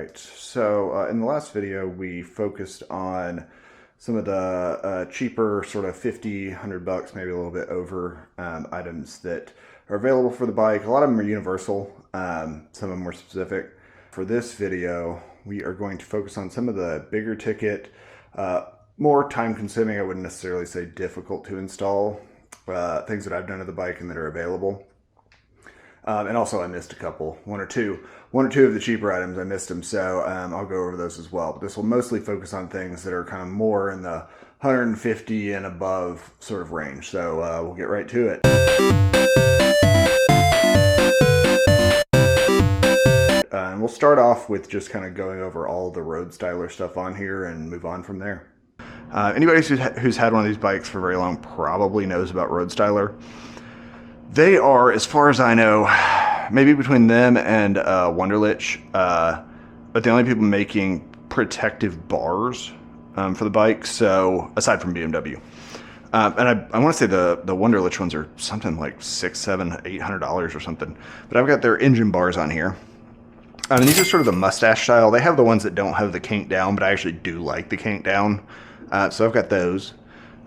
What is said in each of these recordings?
Alright, so in the last video we focused on some of the cheaper sort of 50, 100 bucks, maybe a little bit over items that are available for the bike. A lot of them are universal, some of them more specific. For this video, we are going to focus on some of the bigger ticket, more time consuming, I wouldn't necessarily say difficult to install, things that I've done to the bike and that are available. And also I missed a couple, one or two of the cheaper items, I missed them, so I'll go over those as well. But this will mostly focus on things that are kind of more in the 150 and above sort of range. So we'll get right to it. And we'll start off with just kind of going over all the road styler stuff on here and move on from there. Anybody who's had one of these bikes for very long probably knows about road styler. They are, as far as I know, maybe between them and Wunderlich, but the only people making protective bars for the bike, so aside from BMW. And I want to say the Wunderlich ones are something like $600, $700, $800 or something. But I've got their engine bars on here. And these are sort of the mustache style. They have the ones that don't have the kink down, but I actually do like the kink down. So I've got those.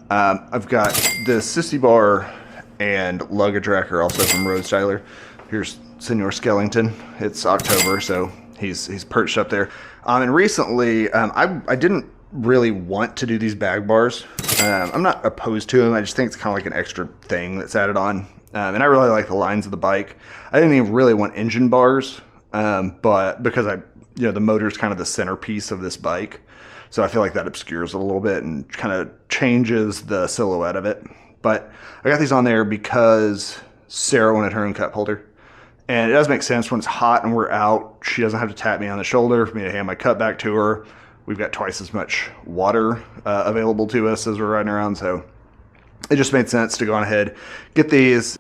I've got the Sissy bar and luggage racker also from Road Styler. Here's Senor Skellington. It's October, so he's perched up there. And recently, I didn't really want to do these bag bars. I'm not opposed to them. I just think it's kind of like an extra thing that's added on. And I really like the lines of the bike. I didn't even really want engine bars, but because the motor's kind of the centerpiece of this bike, so I feel like that obscures it a little bit and kind of changes the silhouette of it. But I got these on there because Sarah wanted her own cup holder. And it does make sense when it's hot and we're out. She doesn't have to tap me on the shoulder for me to hand my cup back to her. We've got twice as much water available to us as we're riding around. So it just made sense to go on ahead, get these.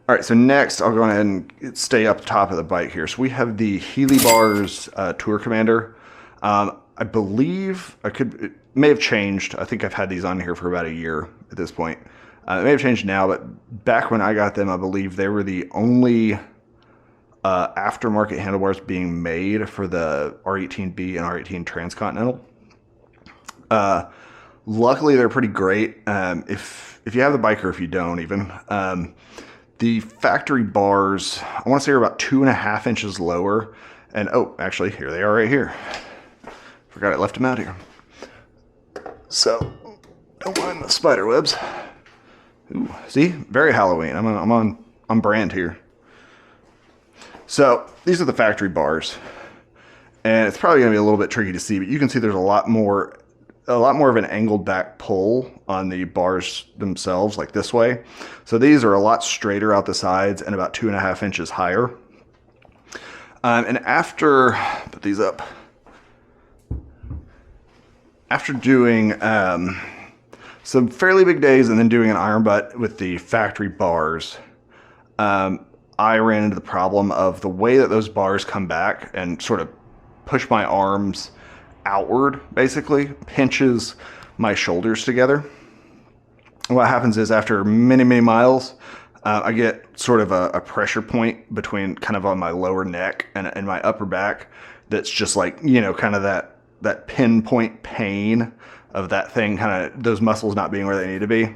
All right, so next I'll go ahead and stay up top of the bike here. So we have the Healy Bars Tour Commander. I believe it may have changed. I think I've had these on here for about a year at this point. It may have changed now, but back when I got them, I believe they were the only aftermarket handlebars being made for the R18B and R18 Transcontinental. Luckily, they're pretty great. If you have the bike or if you don't even, the factory bars, I want to say are about 2.5 inches lower. And oh, actually, here they are right here. Forgot I left them out here. So, don't mind the spider webs. Ooh, see, very Halloween. I'm on brand here. So these are the factory bars, and it's probably going to be a little bit tricky to see, but you can see there's a lot more of an angled back pull on the bars themselves, like this way. So these are a lot straighter out the sides and about 2.5 inches higher. And after put these up. After doing some fairly big days and then doing an iron butt with the factory bars, I ran into the problem of the way that those bars come back and sort of push my arms outward, basically, pinches my shoulders together. And what happens is after many, many miles, I get sort of a pressure point between kind of on my lower neck and my upper back that's just like, kind of that pinpoint pain of that thing, kind of those muscles not being where they need to be.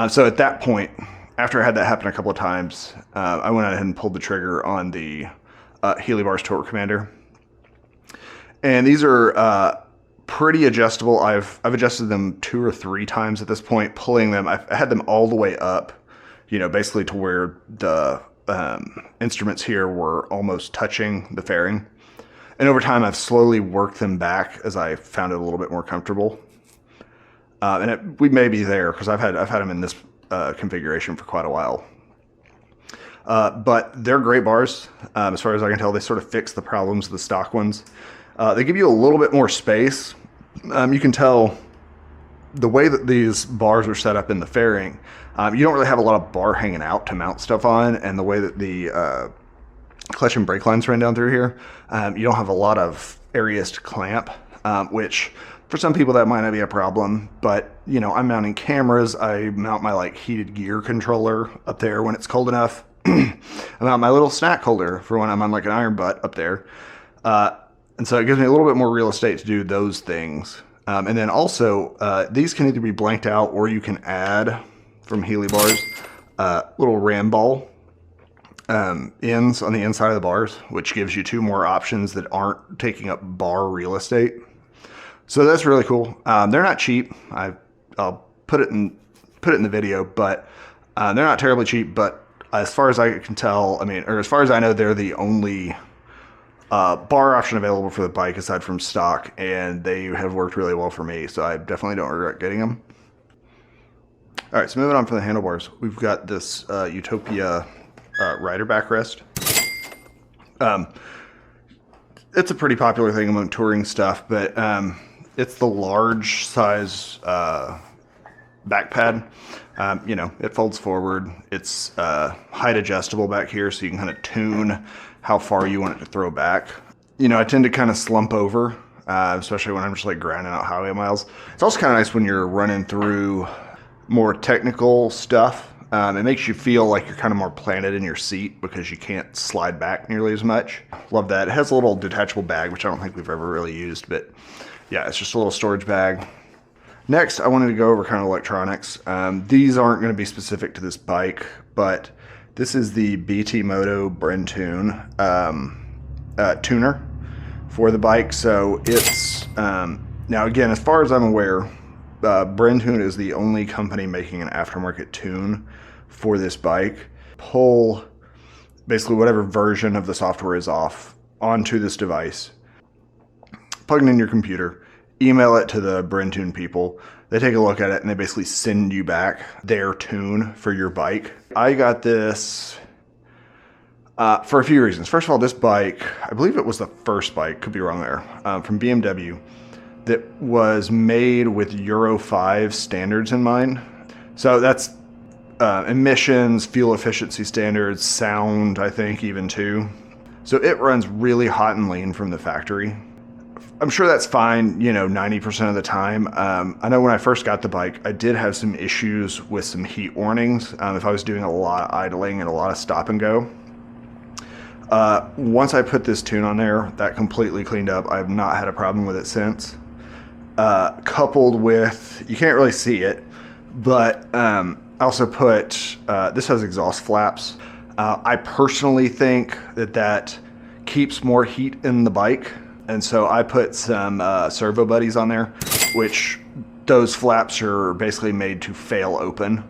So at that point, after I had that happen a couple of times, I went ahead and pulled the trigger on the Healy Bars Tour Commander. And these are pretty adjustable. I've adjusted them 2 or 3 times at this point, pulling them. I had them all the way up, basically to where the instruments here were almost touching the fairing. And over time, I've slowly worked them back as I found it a little bit more comfortable. We may be there because I've had them in this configuration for quite a while. But they're great bars. As far as I can tell, they sort of fix the problems of the stock ones. They give you a little bit more space. You can tell the way that these bars are set up in the fairing, you don't really have a lot of bar hanging out to mount stuff on, and the way that the clutch and brake lines run down through here, you don't have a lot of areas to clamp, which for some people that might not be a problem, but I'm mounting cameras. I mount my heated gear controller up there when it's cold enough. I mount my little snack holder for when I'm on an iron butt up there. And so it gives me a little bit more real estate to do those things. And then also, these can either be blanked out or you can add from Healy bars little ram ball ends on the inside of the bars, which gives you 2 more options that aren't taking up bar real estate. So that's really cool. They're not cheap. I'll put it in the video, but they're not terribly cheap. But as far as I can tell, I mean, or as far as I know, they're the only bar option available for the bike aside from stock, and they have worked really well for me. So I definitely don't regret getting them. All right, so moving on from the handlebars, we've got this Utopia rider backrest. It's a pretty popular thing among touring stuff, but it's the large size back pad. You know, it folds forward. It's height adjustable back here, so you can kind of tune how far you want it to throw back. You know, I tend to kind of slump over, especially when I'm just like grinding out highway miles. It's also kind of nice when you're running through more technical stuff. It makes you feel like you're kind of more planted in your seat because you can't slide back nearly as much. Love that. It has a little detachable bag, which I don't think we've ever really used, but yeah, it's just a little storage bag. Next, I wanted to go over kind of electronics. These aren't going to be specific to this bike, but this is the BT Moto Brentune tuner for the bike. So it's, now again, as far as I'm aware, Brentune is the only company making an aftermarket tune for this bike. Pull basically whatever version of the software is off onto this device, plug it in your computer, email it to the Brentune people. They take a look at it and they basically send you back their tune for your bike. I got this for a few reasons. First of all, this bike, I believe it was the first bike, could be wrong there, from BMW that was made with Euro 5 standards in mind. So that's emissions, fuel efficiency standards, sound, I think even too. So it runs really hot and lean from the factory. I'm sure that's fine, you know, 90% of the time. I know when I first got the bike, I did have some issues with some heat warnings if I was doing a lot of idling and a lot of stop and go. Once I put this tune on there, that completely cleaned up. I've not had a problem with it since. Coupled with, you can't really see it, but I also put, this has exhaust flaps. I personally think that keeps more heat in the bike. And so I put some servo buddies on there, which those flaps are basically made to fail open.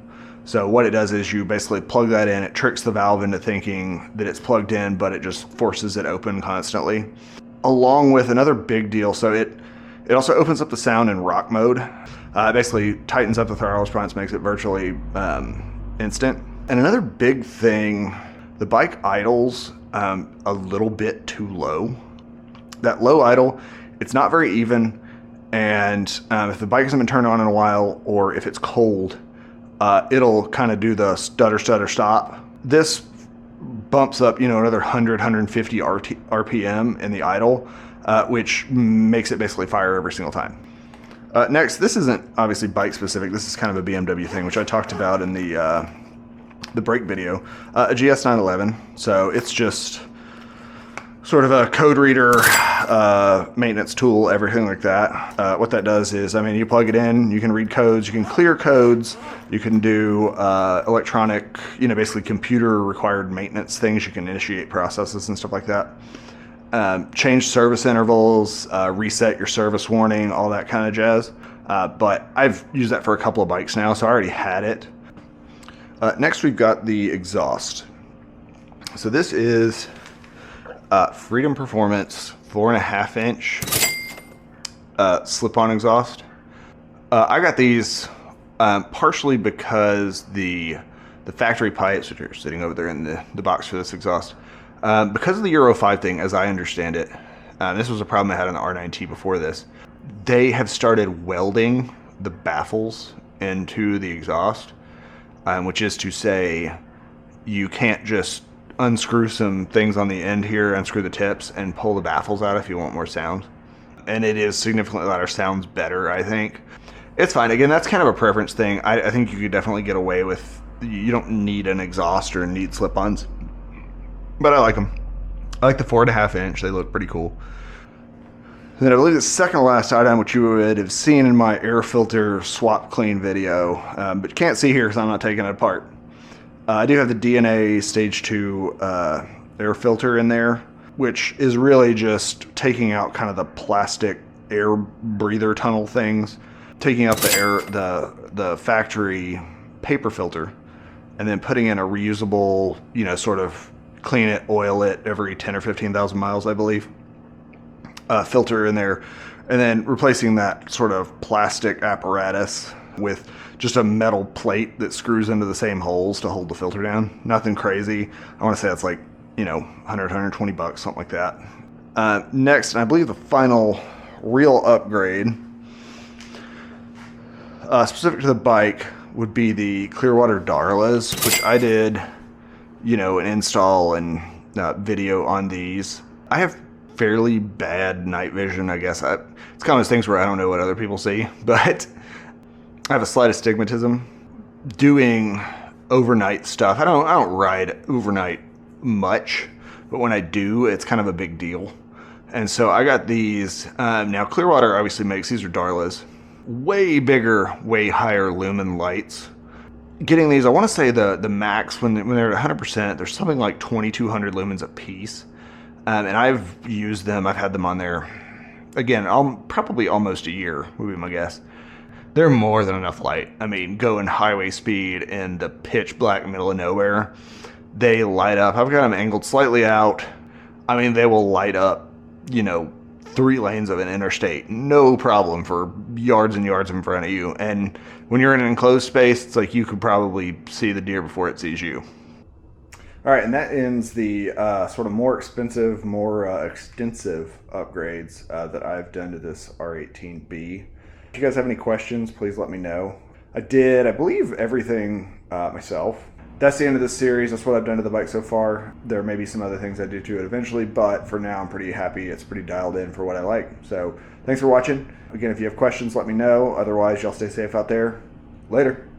So what it does is you basically plug that in, it tricks the valve into thinking that it's plugged in, but it just forces it open constantly. Along with another big deal, so it also opens up the sound in rock mode. It basically tightens up the throttle response, makes it virtually instant. And another big thing, the bike idles a little bit too low. That low idle, it's not very even, and if the bike hasn't been turned on in a while, or if it's cold, it'll kind of do the stutter, stutter, stop. This bumps up, you know, another 100, 150 RPM in the idle, which makes it basically fire every single time. Next, this isn't obviously bike specific. This is kind of a BMW thing, which I talked about in the brake video. A GS 911, so it's just sort of a code reader, maintenance tool, everything like that. What that does is, I mean, you plug it in, you can read codes, you can clear codes, you can do electronic, you know, basically computer required maintenance things. You can initiate processes and stuff like that. Change service intervals, reset your service warning, all that kind of jazz. But I've used that for a couple of bikes now, so I already had it. Next, we've got the exhaust. So this is Freedom Performance 4.5 inch slip-on exhaust. I got these partially because the factory pipes, which are sitting over there in the box for this exhaust, because of the Euro 5 thing, as I understand it, this was a problem I had on the R19 before this, they have started welding the baffles into the exhaust, which is to say you can't just unscrew some things on the end here, unscrew the tips, and pull the baffles out if you want more sound. And it is significantly louder, sounds better, I think. It's fine. Again, that's kind of a preference thing. I think you could definitely get away with, you don't need an exhaust or need slip-ons, but I like them. I like the 4.5 inch. They look pretty cool. And then I believe the second to last item, which you would have seen in my air filter swap clean video, but you can't see here because I'm not taking it apart. I do have the DNA stage 2 air filter in there, which is really just taking out kind of the plastic air breather tunnel things, taking out the air, the factory paper filter, and then putting in a reusable, you know, sort of clean it, oil it every 10 or 15,000 miles, I believe. Filter in there, and then replacing that sort of plastic apparatus with just a metal plate that screws into the same holes to hold the filter down. Nothing crazy. I want to say it's like, you know, 100, 120 bucks, something like that. Next, and I believe the final real upgrade, specific to the bike, would be the Clearwater Darlas, which I did, you know, an install and video on these. I have fairly bad night vision, I guess. It's kind of those things where I don't know what other people see, but I have a slight astigmatism. Doing overnight stuff, I don't ride overnight much, but when I do, it's kind of a big deal. And so I got these. Now Clearwater obviously makes, these are Darlas, way bigger, way higher lumen lights. Getting these, I want to say the max, when they're at 100%, they're something like 2,200 lumens a piece. And I've used them, I've had them on there, again, probably almost a year, would be my guess. They're more than enough light. I mean, going highway speed in the pitch black middle of nowhere, they light up. I've got them angled slightly out. I mean, they will light up, you know, 3 lanes of an interstate, no problem, for yards and yards in front of you. And when you're in an enclosed space, it's like you could probably see the deer before it sees you. All right, and that ends the sort of more expensive, more extensive upgrades that I've done to this R18B. If you guys have any questions, please let me know. I believe, everything myself. That's the end of this series. That's what I've done to the bike so far. There may be some other things I do to it eventually, but for now I'm pretty happy. It's pretty dialed in for what I like. So thanks for watching. Again, if you have questions, let me know. Otherwise, y'all stay safe out there. Later.